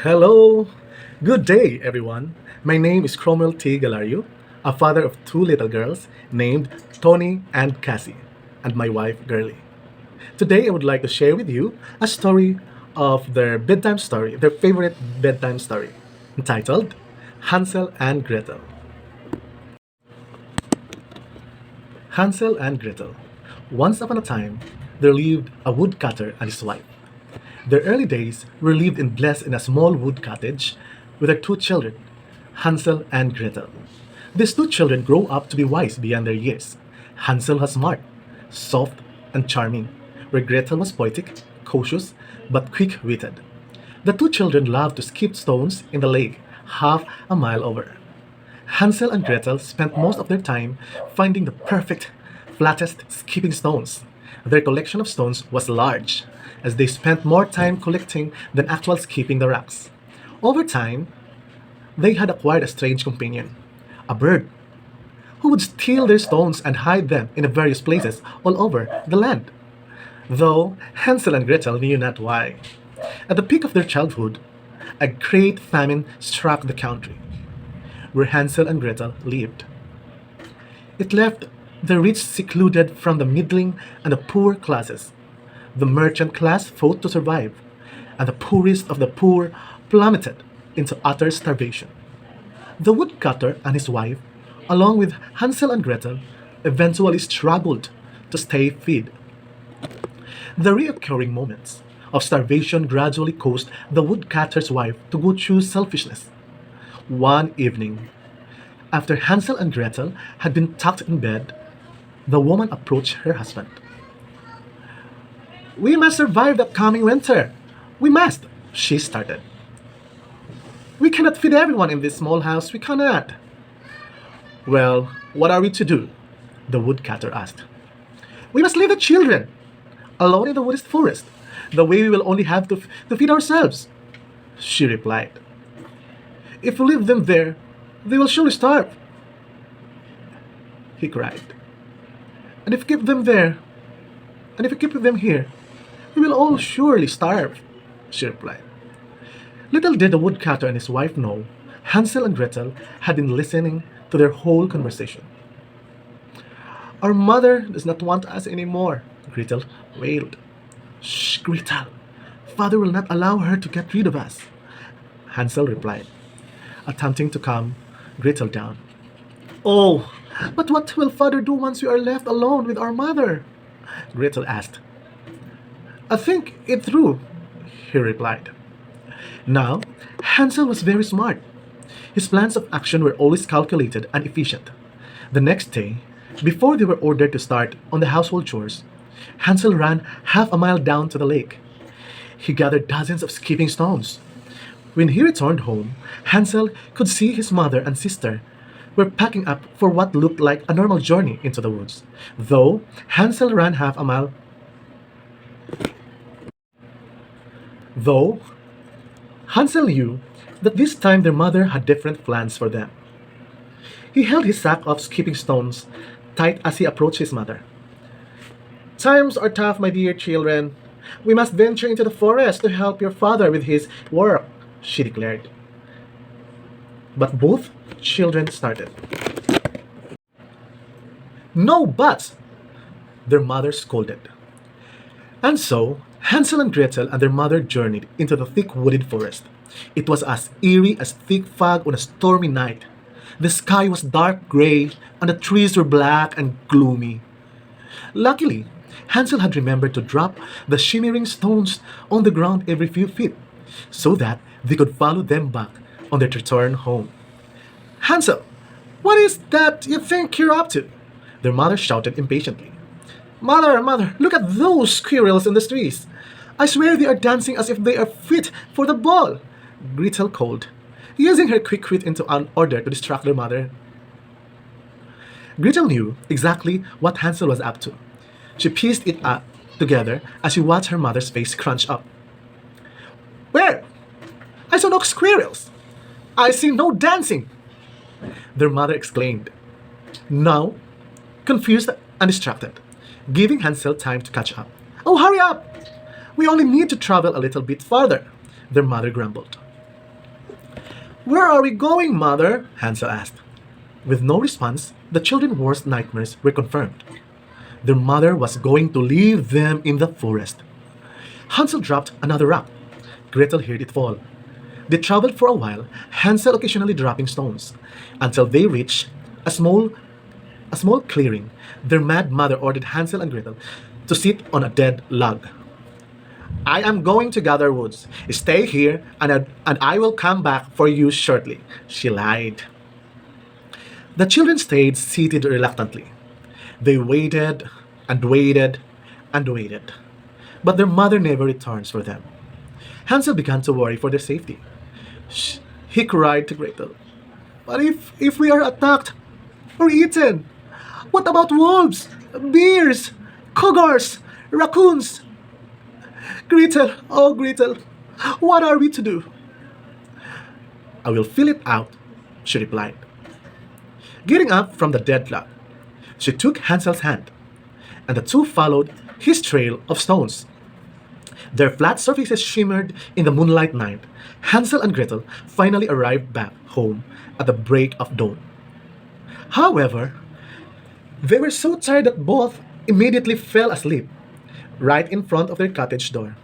Hello! Good day, everyone. My name is Cromwell T. Galario, a father of two little girls named Tony and Cassie, and my wife, Girlie. Today, I would like to share with you a story of their favorite bedtime story, entitled Hansel and Gretel. Hansel and Gretel. Once upon a time, there lived a woodcutter and his wife. Their early days were lived in blessed in a small wood cottage with their two children, Hansel and Gretel. These two children grow up to be wise beyond their years. Hansel was smart, soft, and charming, where Gretel was poetic, cautious, but quick-witted. The two children loved to skip stones in the lake half a mile over. Hansel and Gretel spent most of their time finding the perfect, flattest skipping stones. Their collection of stones was large, as they spent more time collecting than actual skipping the rocks. Over time, they had acquired a strange companion, a bird, who would steal their stones and hide them in various places all over the land. Though Hansel and Gretel knew not why. At the peak of their childhood, a great famine struck the country where Hansel and Gretel lived. It left the rich secluded from the middling and the poor classes. The merchant class fought to survive, and the poorest of the poor plummeted into utter starvation. The woodcutter and his wife, along with Hansel and Gretel, eventually struggled to stay fed. The recurring moments of starvation gradually caused the woodcutter's wife to go through selfishness. One evening, after Hansel and Gretel had been tucked in bed, the woman approached her husband. "We must survive the coming winter. We must," she started. "We cannot feed everyone in this small house. We cannot." "Well, what are we to do?" the woodcutter asked. "We must leave the children alone in the wooded forest. The way we will only have to feed ourselves," she replied. "If we leave them there, they will surely starve," he cried. "And if we keep them there, and if we keep them here, we will all surely starve," she replied. Little did the woodcutter and his wife know, Hansel and Gretel had been listening to their whole conversation. "Our mother does not want us anymore," Gretel wailed. "Shh, Gretel. Father will not allow her to get rid of us," Hansel replied, attempting to calm Gretel down. "Oh, but what will father do once we are left alone with our mother?" Gretel asked. "I think it through," he replied. Now, Hansel was very smart. His plans of action were always calculated and efficient. The next day, before they were ordered to start on the household chores, Hansel ran half a mile down to the lake. He gathered dozens of skipping stones. When he returned home, Hansel could see his mother and sister were packing up for what looked like a normal journey into the woods. Though Hansel ran half a mile, though Hansel knew that this time their mother had different plans for them. He held his sack of skipping stones tight as he approached his mother. "Times are tough, my dear children. We must venture into the forest to help your father with his work," she declared. But both children started. "No buts!" their mother scolded. And so, Hansel and Gretel and their mother journeyed into the thick wooded forest. It was as eerie as thick fog on a stormy night. The sky was dark gray, and the trees were black and gloomy. Luckily, Hansel had remembered to drop the shimmering stones on the ground every few feet, so that they could follow them back on their return home. "Hansel, what is that you think you're up to?" their mother shouted impatiently. Mother, look at those squirrels in the trees. I swear they are dancing as if they are fit for the ball," Gretel called, using her quick wit into an order to distract their mother. Gretel knew exactly what Hansel was up to. She pieced it up together as she watched her mother's face crunch up. "Where? I saw no squirrels. I see no dancing," their mother exclaimed, now confused and distracted, giving Hansel time to catch up. "Oh, hurry up! We only need to travel a little bit farther," their mother grumbled. Where are we going, mother? Hansel asked. With no response, the children's worst nightmares were confirmed. Their mother was going to leave them in the forest. Hansel dropped another rock. Gretel heard it fall. They traveled for a while, Hansel occasionally dropping stones, until they reached a small clearing. Their mad mother ordered Hansel and Gretel to sit on a dead log. I am going to gather woods. Stay here, and I will come back for you shortly, she lied. The children stayed seated reluctantly. They waited and waited and waited, but their mother never returns for them. Hansel began to worry for their safety. He cried to Gretel, "But if we are attacked or eaten? What about wolves, bears, cougars, raccoons? Gretel, oh Gretel, what are we to do?" "I will fill it out," she replied. Getting up from the dead log, she took Hansel's hand, and the two followed his trail of stones. Their flat surfaces shimmered in the moonlight night. Hansel and Gretel finally arrived back home at the break of dawn. However, they were so tired that both immediately fell asleep right in front of their cottage door.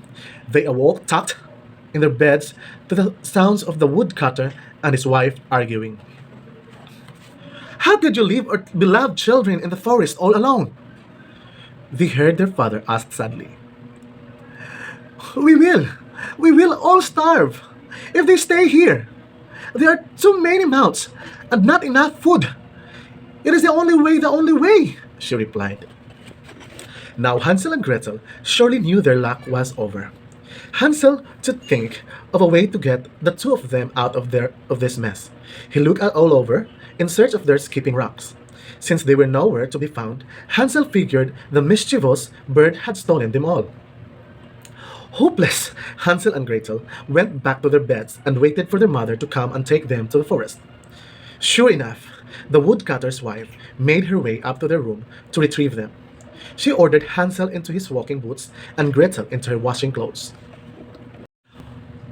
They awoke tucked in their beds to the sounds of the woodcutter and his wife arguing. "How could you leave our beloved children in the forest all alone?" They heard their father ask sadly. "We will. We will all starve if they stay here. There are too many mouths and not enough food. It is the only way," she replied. Now Hansel and Gretel surely knew their luck was over. Hansel to think of a way to get the two of them out of this mess. He looked all over in search of their skipping rocks. Since they were nowhere to be found, Hansel figured the mischievous bird had stolen them all. Hopeless, Hansel and Gretel went back to their beds and waited for their mother to come and take them to the forest. Sure enough, the woodcutter's wife made her way up to their room to retrieve them. She ordered Hansel into his walking boots and Gretel into her washing clothes.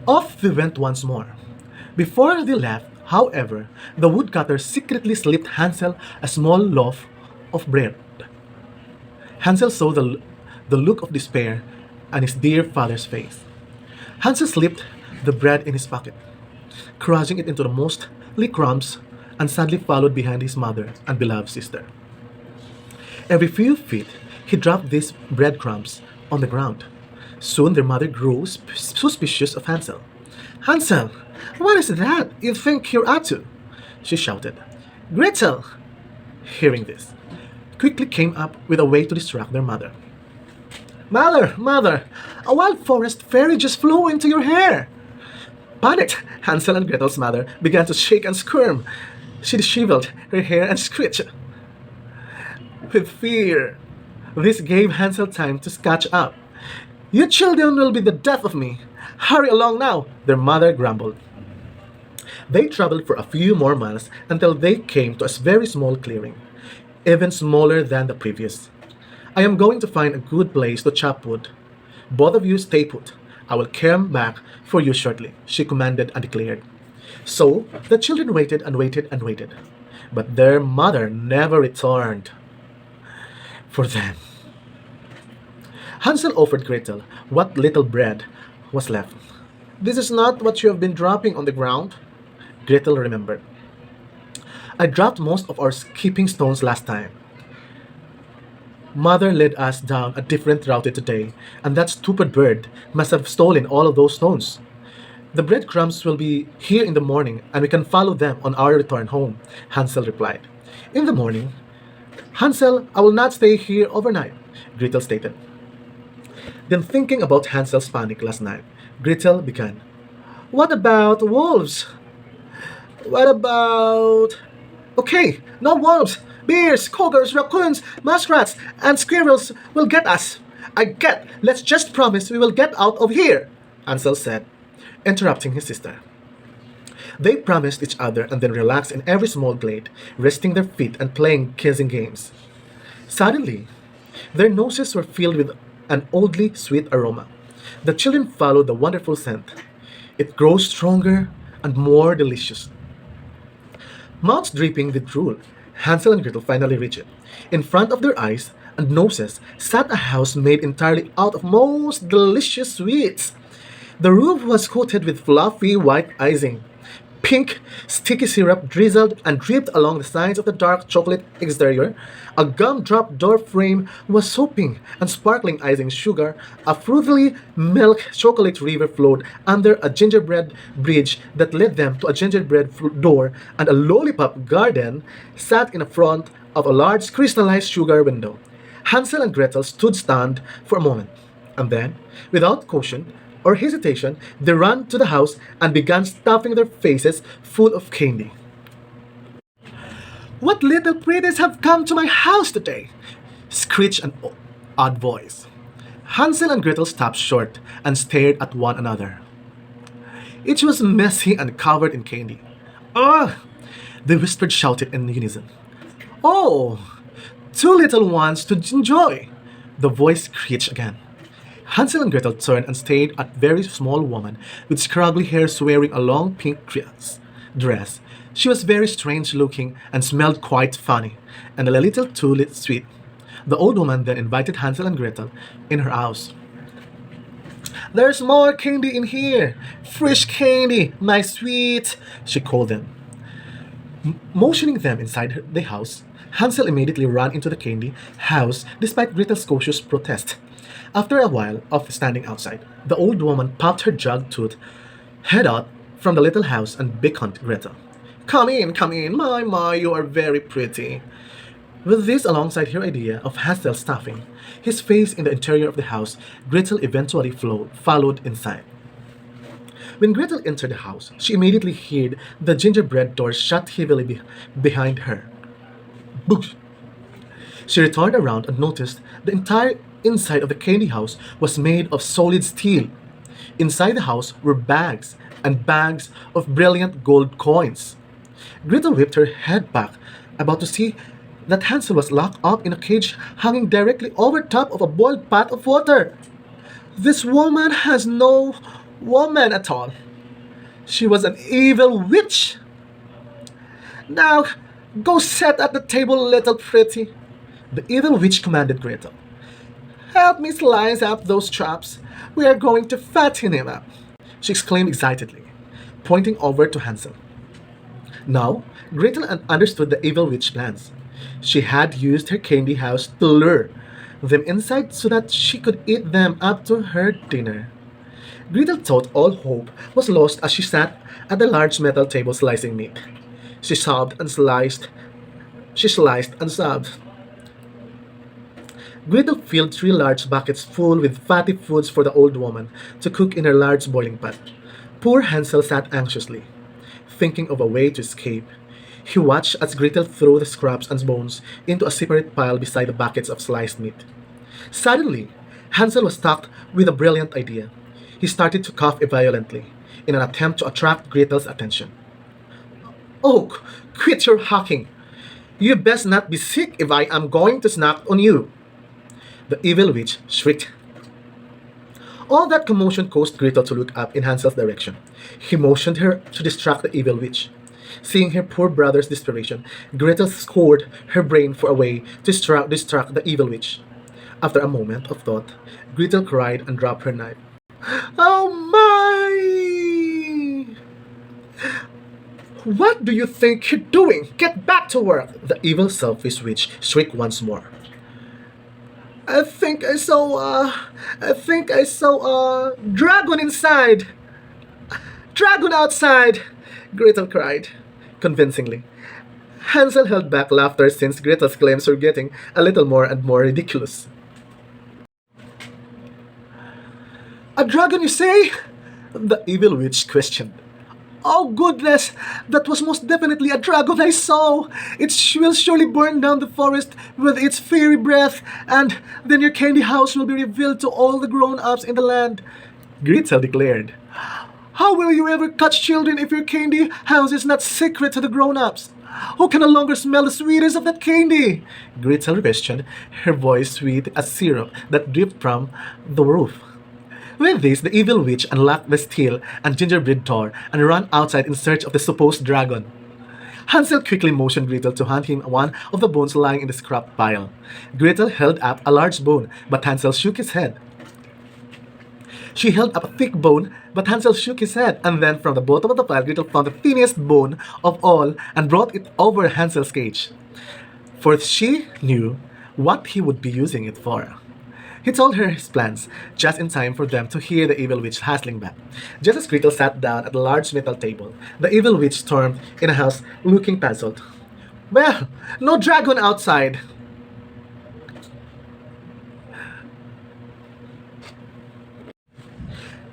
Off they went once more. Before they left, however, the woodcutter secretly slipped Hansel a small loaf of bread. Hansel saw the look of despair on his dear father's face. Hansel slipped the bread in his pocket, crushing it into the mostly crumbs, and sadly followed behind his mother and beloved sister. Every few feet, he dropped these breadcrumbs on the ground. Soon their mother grew suspicious of Hansel. "Hansel, what is that you think you're up to?" she shouted. Gretel, hearing this, quickly came up with a way to distract their mother. Mother, a wild forest fairy just flew into your hair!" Panicked, Hansel and Gretel's mother began to shake and squirm. She disheveled her hair and screeched with fear. This gave Hansel time to catch up. "You children will be the death of me. Hurry along now," their mother grumbled. They traveled for a few more miles until they came to a very small clearing, even smaller than the previous. "I am going to find a good place to chop wood. Both of you stay put. I will come back for you shortly," she commanded and declared. So the children waited and waited and waited, but their mother never returned for them. Hansel offered Gretel what little bread was left. "This is not what you have been dropping on the ground," Gretel remembered. "I dropped most of our skipping stones last time. Mother led us down a different route today, and that stupid bird must have stolen all of those stones. The breadcrumbs will be here in the morning, and we can follow them on our return home," Hansel replied. "In the morning?" "Hansel, I will not stay here overnight," Gretel stated. Then, thinking about Hansel's panic last night, Gretel began. "What about wolves? What about... Okay, no wolves! Bears, cougars, raccoons, muskrats, and squirrels will get us. Let's just promise we will get out of here," Hansel said, interrupting his sister. They promised each other and then relaxed in every small glade, resting their feet and playing kissing games. Suddenly, their noses were filled with an oddly sweet aroma. The children followed the wonderful scent. It grew stronger and more delicious. Mouths dripping with drool, Hansel and Gretel finally reached it. In front of their eyes and noses sat a house made entirely out of most delicious sweets. The roof was coated with fluffy white icing. Pink, sticky syrup drizzled and dripped along the sides of the dark chocolate exterior. A gumdrop door frame was sopping and sparkling icing sugar. A fruity milk chocolate river flowed under a gingerbread bridge that led them to a gingerbread door, and a lollipop garden sat in front of a large crystallized sugar window. Hansel and Gretel stood stunned for a moment, and then, without caution or hesitation, they ran to the house and began stuffing their faces full of candy. What little pretties have come to my house today? Screeched an odd voice. Hansel and Gretel stopped short and stared at one another. Each was messy and covered in candy. Ugh! They whispered, shouted in unison. Oh, two little ones to enjoy! The voice screeched again. Hansel and Gretel turned and stared at a very small woman with scraggly hair wearing a long pink dress. She was very strange looking and smelled quite funny, and a little too sweet. The old woman then invited Hansel and Gretel in her house. There's more candy in here! Fresh candy, my sweet! She called them. Motioning them inside the house, Hansel immediately ran into the candy house despite Gretel's cautious protest. After a while of standing outside, the old woman popped her jug-toothed head out from the little house and beckoned Gretel. Come in, my, you are very pretty. With this alongside her idea of Hansel stuffing his face in the interior of the house, Gretel eventually followed inside. When Gretel entered the house, she immediately heard the gingerbread door shut heavily behind her. Boosh! She turned around and noticed the entire inside of the candy house was made of solid steel. Inside the house were bags and bags of brilliant gold coins. Gretel whipped her head back, about to see that Hansel was locked up in a cage hanging directly over top of a boiled pot of water. This woman has no woman at all. She was an evil witch. Now, go sit at the table, little pretty. The evil witch commanded Gretel. Help me slice up those chops. We are going to fatten him up, she exclaimed excitedly, pointing over to Hansel. Now, Gretel understood the evil witch's plans. She had used her candy house to lure them inside so that she could eat them up to her dinner. Gretel thought all hope was lost as she sat at the large metal table slicing meat. She sobbed and sliced. She sliced and sobbed. Gretel filled 3 large buckets full with fatty foods for the old woman to cook in her large boiling pot. Poor Hansel sat anxiously, thinking of a way to escape. He watched as Gretel threw the scraps and bones into a separate pile beside the buckets of sliced meat. Suddenly, Hansel was struck with a brilliant idea. He started to cough violently in an attempt to attract Gretel's attention. Oh, quit your hawking! You best not be sick if I am going to snack on you! The evil witch shrieked. All that commotion caused Gretel to look up in Hansel's direction. He motioned her to distract the evil witch. Seeing her poor brother's desperation, Gretel scoured her brain for a way to distract the evil witch. After a moment of thought, Gretel cried and dropped her knife. Oh my! What do you think you're doing? Get back to work! The evil selfish witch shrieked once more. I think I saw a dragon inside. Dragon outside! Gretel cried, convincingly. Hansel held back laughter since Gretel's claims were getting a little more and more ridiculous. A dragon, you say? The evil witch questioned. Oh goodness, that was most definitely a dragon I saw. Will surely burn down the forest with its fiery breath, and then your candy house will be revealed to all the grown-ups in the land, Gretel declared. How will you ever catch children if your candy house is not secret to the grown-ups? Who can no longer smell the sweetness of that candy? Gretel questioned, her voice sweet as syrup that dripped from the roof. With this, the evil witch unlocked the steel and gingerbread door and ran outside in search of the supposed dragon. Hansel quickly motioned Gretel to hand him one of the bones lying in the scrap pile. Gretel held up a large bone, but Hansel shook his head. She held up a thick bone, but Hansel shook his head, and then from the bottom of the pile, Gretel found the tiniest bone of all and brought it over Hansel's cage. For she knew what he would be using it for. He told her his plans, just in time for them to hear the evil witch hassling back. Just as Gretel sat down at a large metal table, the evil witch stormed in a house, looking puzzled. Well, no dragon outside.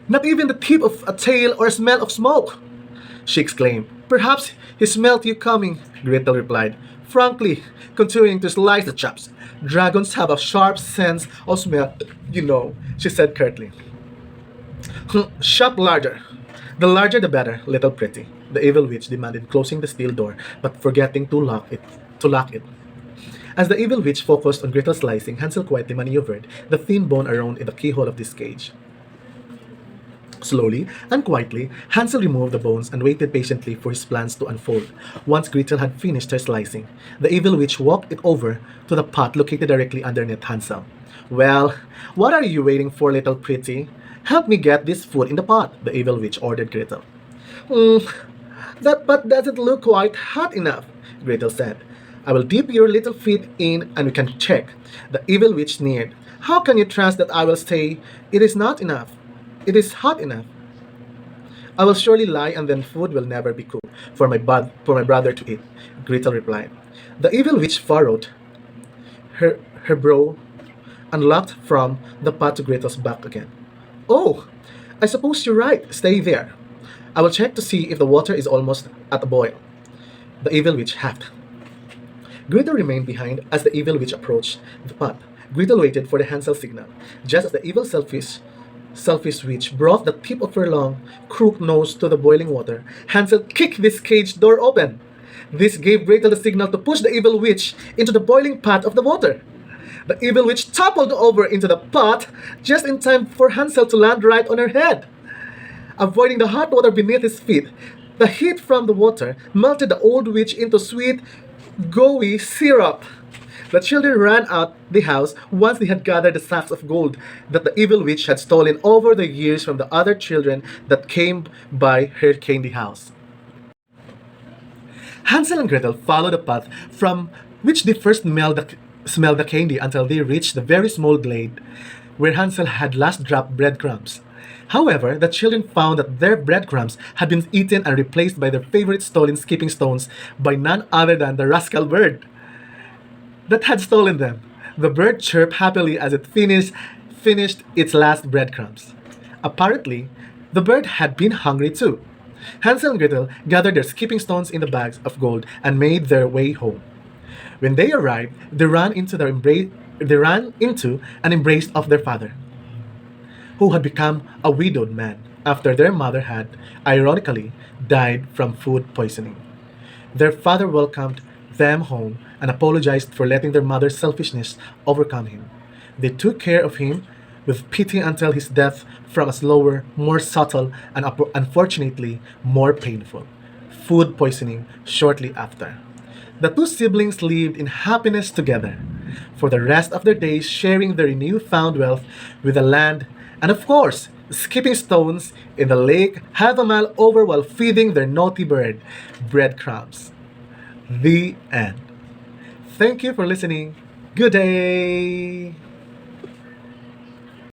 Not even the tip of a tail or smell of smoke, she exclaimed. Perhaps he smelt you coming, Gretel replied, frankly, continuing to slice the chops. Dragons have a sharp sense of smell, you know, she said curtly. Shop larger. The larger the better, little pretty, the evil witch demanded, closing the steel door, but forgetting to lock it. As the evil witch focused on Gretel's slicing, Hansel quietly maneuvered the thin bone around in the keyhole of this cage. Slowly and quietly, Hansel removed the bones and waited patiently for his plans to unfold. Once Gretel had finished her slicing, the evil witch walked it over to the pot located directly underneath Hansel. Well, what are you waiting for, little pretty? Help me get this food in the pot, the evil witch ordered Gretel. Hmm, that pot doesn't look quite hot enough, Gretel said. I will dip your little feet in and we can check. The evil witch sneered. How can you trust that I will say it is not enough? It is hot enough. I will surely lie and then food will never be cooked for my brother to eat, Gretel replied. The evil witch furrowed her brow and looked from the pot to Gretel's back again. Oh, I suppose you're right. Stay there. I will check to see if the water is almost at a boil. The evil witch huffed. Gretel remained behind as the evil witch approached the pot. Gretel waited for the Hansel signal. Just as the evil selfish witch brought the tip of her long, crooked nose to the boiling water, Hansel kicked this cage door open. This gave Gretel the signal to push the evil witch into the boiling pot of the water. The evil witch toppled over into the pot just in time for Hansel to land right on her head. Avoiding the hot water beneath his feet, the heat from the water melted the old witch into sweet, gooey syrup. The children ran out the house once they had gathered the sacks of gold that the evil witch had stolen over the years from the other children that came by her candy house. Hansel and Gretel followed the path from which they first smelled the candy until they reached the very small glade where Hansel had last dropped breadcrumbs. However, the children found that their breadcrumbs had been eaten and replaced by their favorite stolen skipping stones by none other than the rascal bird that had stolen them. The bird chirped happily as it finished its last breadcrumbs. Apparently, the bird had been hungry too. Hansel and Gretel gathered their skipping stones in the bags of gold and made their way home. When they arrived, they ran into an embrace of their father, who had become a widowed man after their mother had, ironically, died from food poisoning. Their father welcomed them home and apologized for letting their mother's selfishness overcome him. They took care of him with pity until his death from a slower, more subtle, and unfortunately more painful food poisoning shortly after. The two siblings lived in happiness together for the rest of their days, sharing their newfound wealth with the land and, of course, skipping stones in the lake half a mile over while feeding their naughty bird breadcrumbs. The end. Thank you for listening. Good day.